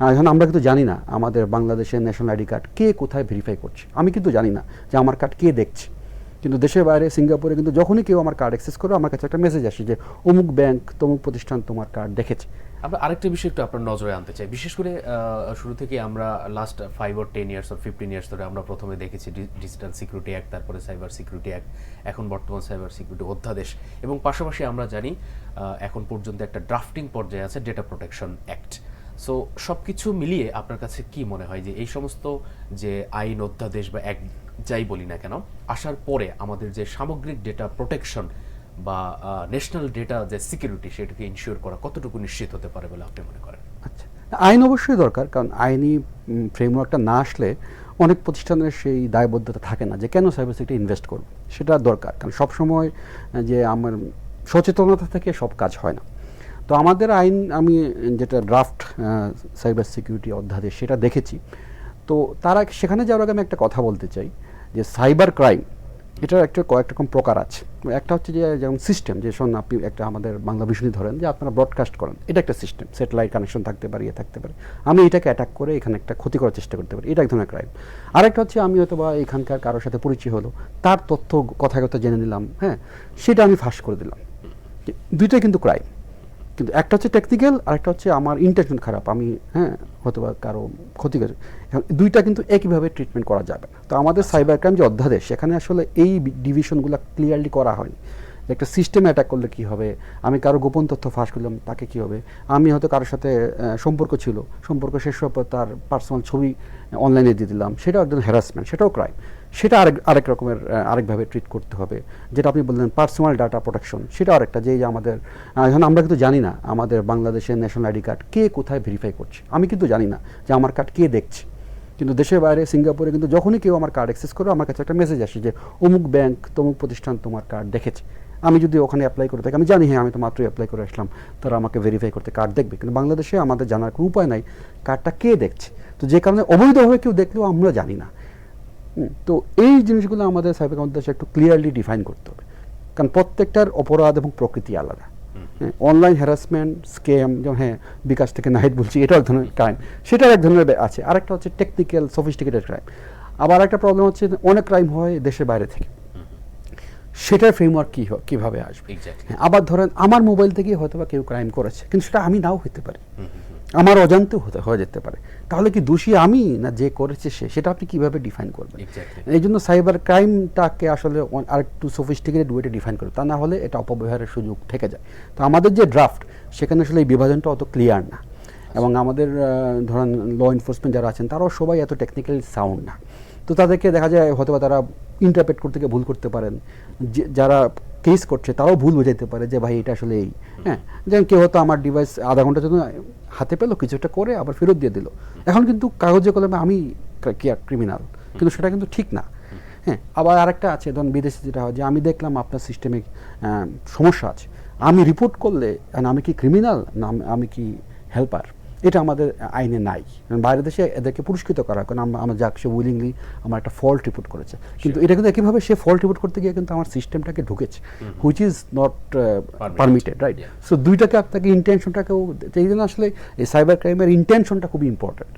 এখন আমরা কিন্তু জানি না আমাদের বাংলাদেশের ন্যাশনাল আইডি কার্ড কে কোথায় ভেরিফাই করছে। আমি কিন্তু জানি না যে আমার কার্ড কে দেখছে। কিন্তু দেশের বাইরে সিঙ্গাপুরে কিন্তু যখনই কেউ আমার কার্ড অ্যাক্সেস করে আমার কাছে একটা মেসেজ আসে যে অমুক ব্যাংক তমুক প্রতিষ্ঠান তোমার কার্ড দেখেছে। আমরা আরেকটা বিষয় একটু আপনার নজরে আনতে চাই। বিশেষ করে শুরু থেকে আমরা last 5 or 10 years or 15 years ধরে আমরা প্রথমে দেখেছি ডিজিটাল সিকিউরিটি অ্যাক্ট, তারপরে সাইবার সিকিউরিটি অ্যাক্ট, এখন বর্তমান সাইবার সিকিউরিটি অধ্যাদেশ, এবং পাশাপাশি আমরা জানি এখন পর্যন্ত একটা ড্রাফটিং পর্যায়ে আছে ডেটা প্রোটেকশন অ্যাক্ট। সো সব কিছু মিলিয়ে আপনার কাছে কি মনে হয় যে এই সমস্ত যে আইন অধ্যাদেশ বা অ্যাক্ট যাই বলি না কেন আসার পরে আমাদের যে সামগ্রিক ডেটা প্রোটেকশন বা ন্যাশনাল ডেটা যে সিকিউরিটি সেটাকে ইনশিওর করা কতটুকু নিশ্চিত হতে পারে বলে আপনি মনে করেন? আচ্ছা, আইন অবশ্যই দরকার, কারণ আইনি ফ্রেমওয়ার্কটা না আসলে অনেক প্রতিষ্ঠানের সেই দায়বদ্ধতা থাকে না যে কেন সাইবার সিকিউরিটি ইনভেস্ট করবে। সেটা দরকার, কারণ সবসময় যে আমার সচেতনতা থেকে সব কাজ হয় না। তো আমাদের আইন, আমি যেটা ড্রাফট সাইবার সিকিউরিটি অধ্যাদেশ সেটা দেখেছি। তো তারা সেখানে যাওয়ার আগে আমি একটা কথা বলতে চাই যে সাইবার ক্রাইম এটার একটা কয়েক রকম প্রকার আছে। একটা হচ্ছে যে যেমন সিস্টেম, যে শোন আপনি একটা আমাদের বাংলা ভীষণই ধরেন যে আপনারা ব্রডকাস্ট করেন, এটা একটা সিস্টেম, স্যাটেলাইট কানেকশন থাকতে পারে, থাকতে পারে, আমি এটাকে অ্যাটাক করে এখানে একটা ক্ষতি করার চেষ্টা করতে পারি, এটা এক ধরনের ক্রাইম। আরেকটা হচ্ছে আমি হয়তো বা এখানকার কারোর সাথে পরিচয় হলো, তার তথ্য কথায় কথা জেনে নিলাম, হ্যাঁ, সেটা আমি ফাঁস করে দিলাম। দুইটাই কিন্তু ক্রাইম, কিন্তু একটা হচ্ছে টেকনিক্যাল আর একটা হচ্ছে আমার ইন্টেনশন খারাপ, আমি হয়তো বা কারো ক্ষতি করে। এখন দুইটা কিন্তু একইভাবে ট্রিটমেন্ট করা যাবে না। তো আমাদের সাইবার ক্রাইম যে অধ্যাদেশ সেখানে আসলে এই ডিভিশনগুলো ক্লিয়ারলি করা হয়নি। একটা সিস্টেমে অ্যাটাক করলে কী হবে, আমি কারো গোপন তথ্য ফাঁস করলাম তাকে কী হবে, আমি হয়তো কারোর সাথে সম্পর্ক ছিল, সম্পর্ক শেষ হওয়ার পর তার পার্সোনাল ছবি অনলাইনে দিয়ে দিলাম, সেটাও একজন হ্যারাসমেন্ট, সেটাও ক্রাইম। সেটা আরেক রকমের আরেকভাবে ট্রিট করতে হবে। যেটা আপনি বললেন পার্সোনাল ডাটা প্রোটেকশন, সেটা আরেকটা, যে আমাদের এখন আমরা কিন্তু জানি না আমাদের বাংলাদেশের ন্যাশনাল আইডি কার্ড কে কোথায় ভেরিফাই করছে। আমি কিন্তু জানি না যে আমার কার্ড কে দেখছে। কিন্তু দেশের বাইরে সিঙ্গাপুরে কিন্তু যখনই কেউ আমার কার্ড অ্যাক্সেস করে আমার কাছে একটা মেসেজ আসে যে অমুক ব্যাংক তমুক প্রতিষ্ঠান তোমার কার্ড দেখেছে। আমি যদি ওখানে অ্যাপ্লাই করে থাকি, আমি জানি হ্যাঁ আমি তো মাত্রই অ্যাপ্লাই করে আসলাম, তারা আমাকে ভেরিফাই করতে কার্ড দেখবে। কিন্তু বাংলাদেশে আমাদের জানার কোনো উপায় নাই কার্ডটা কে দেখছে। তো যে কারণে অবৈধভাবে কেউ দেখলেও আমরা জানি না। তো এই জিনিসগুলো আমাদের সাইবার ক্রাইম একটু ক্লিয়ারলি ডিফাইন করতে হবে, কারণ প্রত্যেকটার অপরাধ এবং প্রকৃতি আলাদা। অনলাইন হ্যারাসমেন্ট, স্ক্যাম, যেমন বিকাশ থেকে নাহিদ বলছি, এটাও এক ধরনের ক্রাইম, সেটার এক ধরনের আছে। আরেকটা হচ্ছে টেকনিক্যাল সফিস্টিকেটেড ক্রাইম। আবার একটা প্রবলেম হচ্ছে অনেক ক্রাইম হয় দেশের বাইরে থেকে, সেটার ফ্রেমওয়ার্ক কীভাবে আসবে। আবার ধরেন আমার মোবাইল থেকে হয়তো বা কেউ ক্রাইম করেছে, কিন্তু সেটা আমি নাও হতে পারি, আমার অজান্তেও হয়ে যেতে পারে। তাহলে কি দোষী আমি না যে করেছে সে, সেটা আপনি কিভাবে ডিফাইন করবেন? এই জন্য সাইবার ক্রাইমটাকে আসলে আরেকটু সফিস্টিকেটেড ওয়েতে ডিফাইন করে, তা না হলে এটা অপব্যবহারের সুযোগ থেকে যায়। তো আমাদের যে ড্রাফট সেখানে আসলে এই বিভাজনটা অত ক্লিয়ার না, এবং আমাদের ধরেন ল এনফোর্সমেন্ট যারা আছেন তারাও সবাই এত টেকনিক্যালি সাউন্ড না। তো তাদেরকে দেখা যায় হয়তো বা তারা ইন্টারপ্রেট করতে গিয়ে ভুল করতে পারেন, যারা কেস করছে তারাও ভুল বোঝাইতে পারে যে ভাই এটা আসলে এই, যেমন কেউ হয়তো আমার ডিভাইস আধা ঘন্টার জন্য হাতে পেলো, কিছু একটা করে আবার ফেরত দিয়ে দিল। এখন কিন্তু কাগজে কলমে আমি ক্রিমিনাল, কিন্তু সেটা কিন্তু ঠিক না। আবার আরেকটা আছে, ধরুন বিদেশে যেটা হয় যে আমি দেখলাম আপনার সিস্টেমে সমস্যা আছে, আমি রিপোর্ট করলে আমি কি ক্রিমিনাল না আমি কি হেল্পার, এটা আমাদের আইনে নাই। বাইরের দেশে এদেরকে পুরস্কৃত করা হয়, কারণ আমার যাক সে উইলিংলি আমার একটা ফল্ট রিপোর্ট করেছে, কিন্তু এটা কিন্তু একইভাবে সে ফল্ট রিপোর্ট করতে গিয়ে কিন্তু আমার সিস্টেমটাকে ঢুকেছে, which is not permitted, right? So দুইটাকে আপনাকে ইন্টেনশনটাকেও, এই জন্য আসলে এই সাইবার ক্রাইমের ইন্টেনশনটা খুবই ইম্পর্টেন্ট।